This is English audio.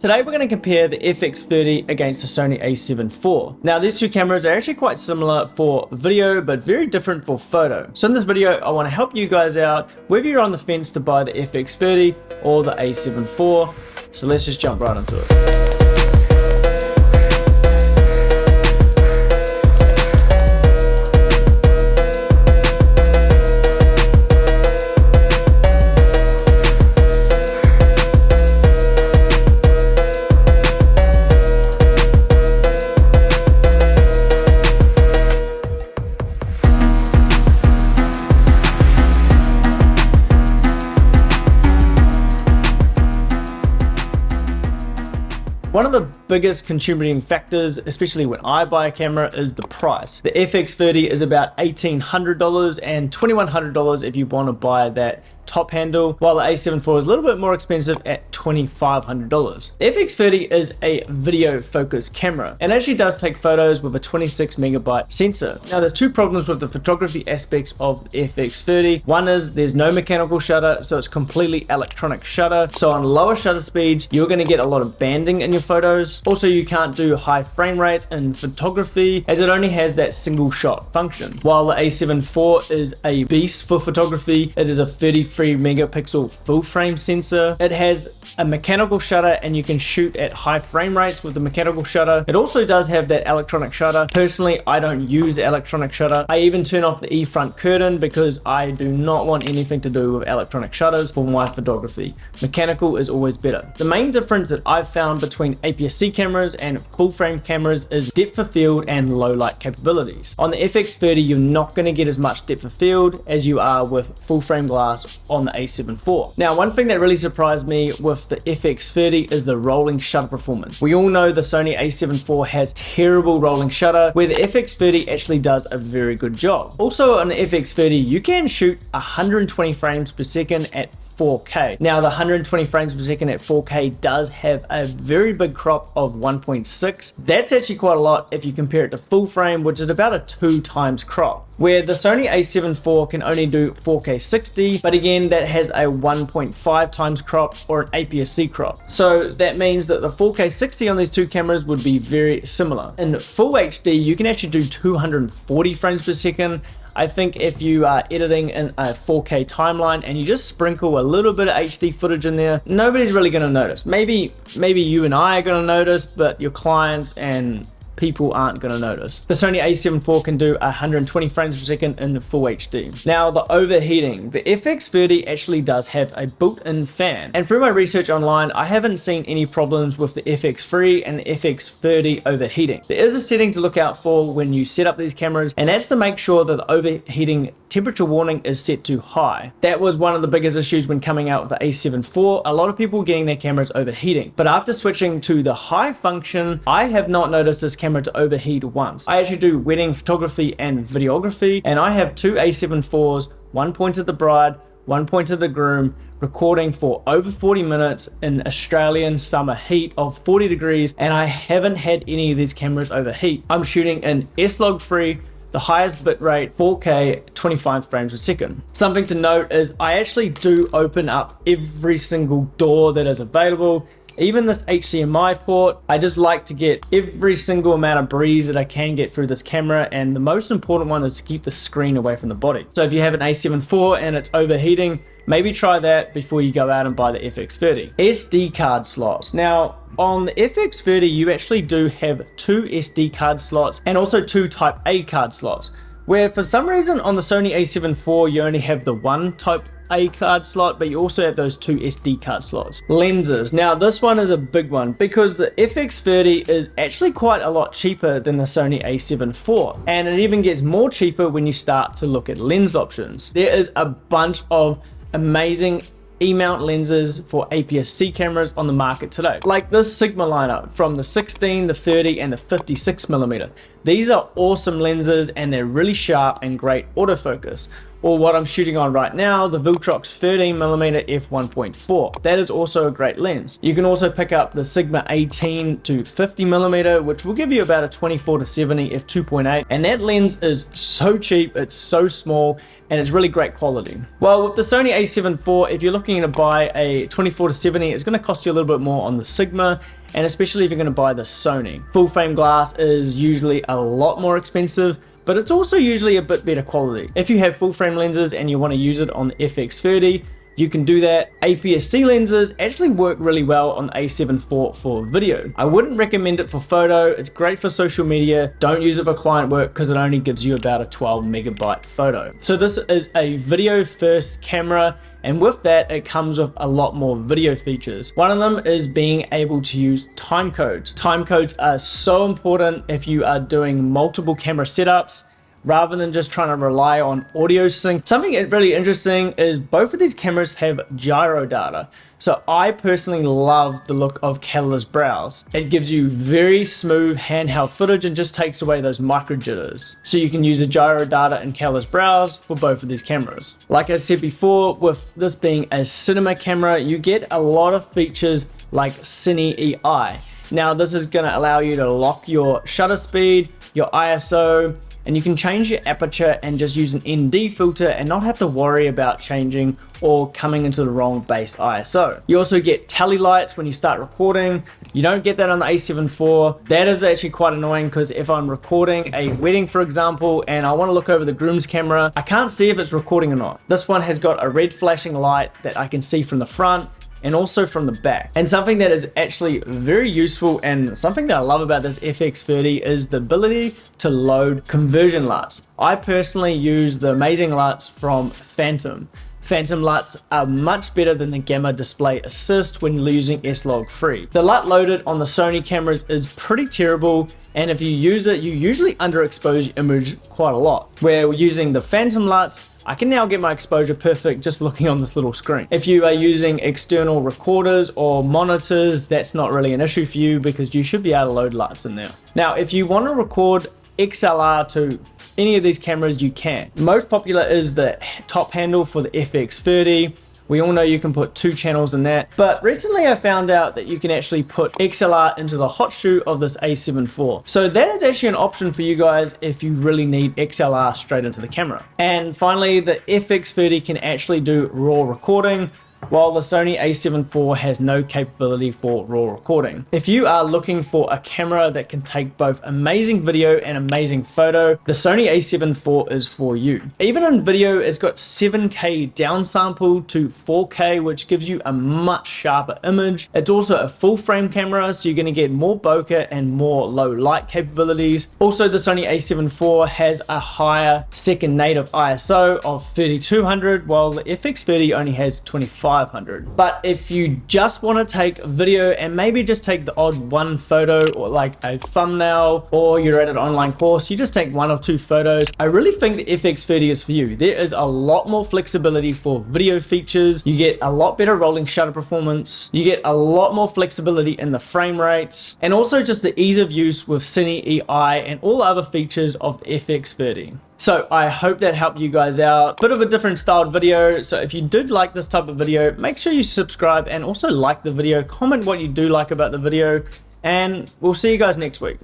Today we're going to compare the FX30 against the Sony A7IV. Now these two cameras are actually quite similar for video but very different for photo. So in this video I want to help you guys out whether you're on the fence to buy the FX30 or the A7IV. So let's just jump right into it. One of the biggest contributing factors, especially when I buy a camera, is the price. The FX30 is about $1,800 and $2,100 if you want to buy that top handle, while the A7IV is a little bit more expensive at $2,500. The FX30 is a video focused camera and actually does take photos with a 26 megabyte sensor. Now there's two problems with the photography aspects of the FX30. One is there's no mechanical shutter, so it's completely electronic shutter. So on lower shutter speeds, you're going to get a lot of banding in your photos. Also, you can't do high frame rates in photography as it only has that single shot function. While the A7IV is a beast for photography, it is a 33 megapixel full frame sensor. It has a mechanical shutter and you can shoot at high frame rates with the mechanical shutter. It also does have that electronic shutter. Personally, I don't use the electronic shutter. I even turn off the E-front curtain because I do not want anything to do with electronic shutters for my photography. Mechanical is always better. The main difference that I've found between APS-C cameras and full frame cameras is depth of field and low light capabilities. On the FX30, you're not going to get as much depth of field as you are with full frame glass on the A7IV. Now, one thing that really surprised me with the FX30 is the rolling shutter performance. We all know the Sony A7IV has terrible rolling shutter, where the FX30 actually does a very good job. Also on the FX30, you can shoot 120 frames per second at 4K. Now the 120 frames per second at 4K does have a very big crop of 1.6. That's actually quite a lot if you compare it to full frame, which is about a 2 times crop. Where the Sony A7IV can only do 4K 60, but again that has a 1.5 times crop or an APS-C crop. So that means that the 4K 60 on these two cameras would be very similar. In full HD you can actually do 240 frames per second. I think if you are editing in a 4K timeline and you just sprinkle a little bit of HD footage in there, nobody's really going to notice. Maybe you and I are going to notice, but your clients and people aren't going to notice. The Sony A7IV can do 120 frames per second in full HD. Now the overheating. The FX30 actually does have a built-in fan, and through my research online I haven't seen any problems with the FX3 and the FX30 overheating. There is a setting to look out for when you set up these cameras, and that's to make sure that the overheating temperature warning is set to high. That was one of the biggest issues when coming out with the A7IV. A lot of people getting their cameras overheating, but after switching to the high function, I have not noticed this camera to overheat once. I actually do wedding photography and videography, and I have two A7IVs, one pointed at the bride, one pointed at the groom, recording for over 40 minutes in Australian summer heat of 40 degrees, and I haven't had any of these cameras overheat. I'm shooting in S-Log free, the highest bitrate, 4K, 25 frames per second. Something to note is I actually do open up every single door that is available. Even this HDMI port, I just like to get every single amount of breeze that I can get through this camera, and the most important one is to keep the screen away from the body. So if you have an A7IV and it's overheating, maybe try that before you go out and buy the FX30. SD card slots. Now, on the FX30, you actually do have 2 SD card slots and also 2 Type A card slots, where for some reason on the Sony A7IV, you only have the 1 Type A card slot, but you also have those 2 SD card slots. Lenses. Now this one is a big one because the FX30 is actually quite a lot cheaper than the Sony A7IV, and it even gets more cheaper when you start to look at lens options. There is a bunch of amazing E-mount lenses for APS-C cameras on the market today, like this Sigma lineup from the 16, the 30 and the 56mm. These are awesome lenses and they're really sharp and great autofocus. Or what I'm shooting on right now, the Viltrox 13mm f1.4. That is also a great lens. You can also pick up the Sigma 18 to 50mm, which will give you about a 24 to 70 f2.8, and that lens is so cheap, it's so small, and it's really great quality. Well, with the Sony A7 IV, if you're looking to buy a 24-70, it's going to cost you a little bit more on the Sigma, and especially if you're going to buy the Sony. Full frame glass is usually a lot more expensive, but it's also usually a bit better quality. If you have full frame lenses and you want to use it on the FX30, you can do that. APS-C lenses actually work really well on the A7 IV for video. I wouldn't recommend it for photo. It's great for social media. Don't use it for client work because it only gives you about a 12 megabyte photo. So this is a video first camera, and with that it comes with a lot more video features. One of them is being able to use time codes. Time codes are so important if you are doing multiple camera setups, rather than just trying to rely on audio sync. Something really interesting is both of these cameras have gyro data. So I personally love the look of Catalyst Browse. It gives you very smooth handheld footage and just takes away those micro jitters. So you can use the gyro data and Catalyst Browse for both of these cameras. Like I said before, with this being a cinema camera, you get a lot of features like Cine EI. Now this is going to allow you to lock your shutter speed, your ISO, and you can change your aperture and just use an ND filter and not have to worry about changing or coming into the wrong base ISO. You also get tally lights when you start recording. You don't get that on the A7 IV. That is actually quite annoying because if I'm recording a wedding, for example, and I want to look over the groom's camera, I can't see if it's recording or not. This one has got a red flashing light that I can see from the front and also from the back. And something that is actually very useful and something that I love about this FX30 is the ability to load conversion LUTs. I personally use the amazing LUTs from Phantom. Phantom LUTs are much better than the Gamma Display Assist when using S-Log3. The LUT loaded on the Sony cameras is pretty terrible, and if you use it, you usually underexpose your image quite a lot. Where using the Phantom LUTs, I can now get my exposure perfect just looking on this little screen. If you are using external recorders or monitors, that's not really an issue for you because you should be able to load LUTs in there. Now, if you want to record XLR to any of these cameras, you can. Most popular is the top handle for the FX30. We all know you can put 2 channels in that, but recently I found out that you can actually put XLR into the hot shoe of this A7 IV. So that is actually an option for you guys if you really need XLR straight into the camera. And finally, the FX30 can actually do RAW recording, while the Sony A7 IV has no capability for RAW recording. If you are looking for a camera that can take both amazing video and amazing photo, the Sony A7 IV is for you. Even in video, it's got 7K downsample to 4K, which gives you a much sharper image. It's also a full frame camera, so you're going to get more bokeh and more low light capabilities. Also, the Sony A7 IV has a higher second native ISO of 3200, while the FX30 only has 2500. But if you just want to take video and maybe just take the odd one photo or like a thumbnail, or you're at an online course, you just take 1 or 2 photos, I really think the FX30 is for you. There is a lot more flexibility for video features. You get a lot better rolling shutter performance. You get a lot more flexibility in the frame rates, and also just the ease of use with Cine EI and all other features of the FX30. So I hope that helped you guys out. Bit of a different styled video. So if you did like this type of video, make sure you subscribe and also like the video. Comment what you do like about the video, and we'll see you guys next week.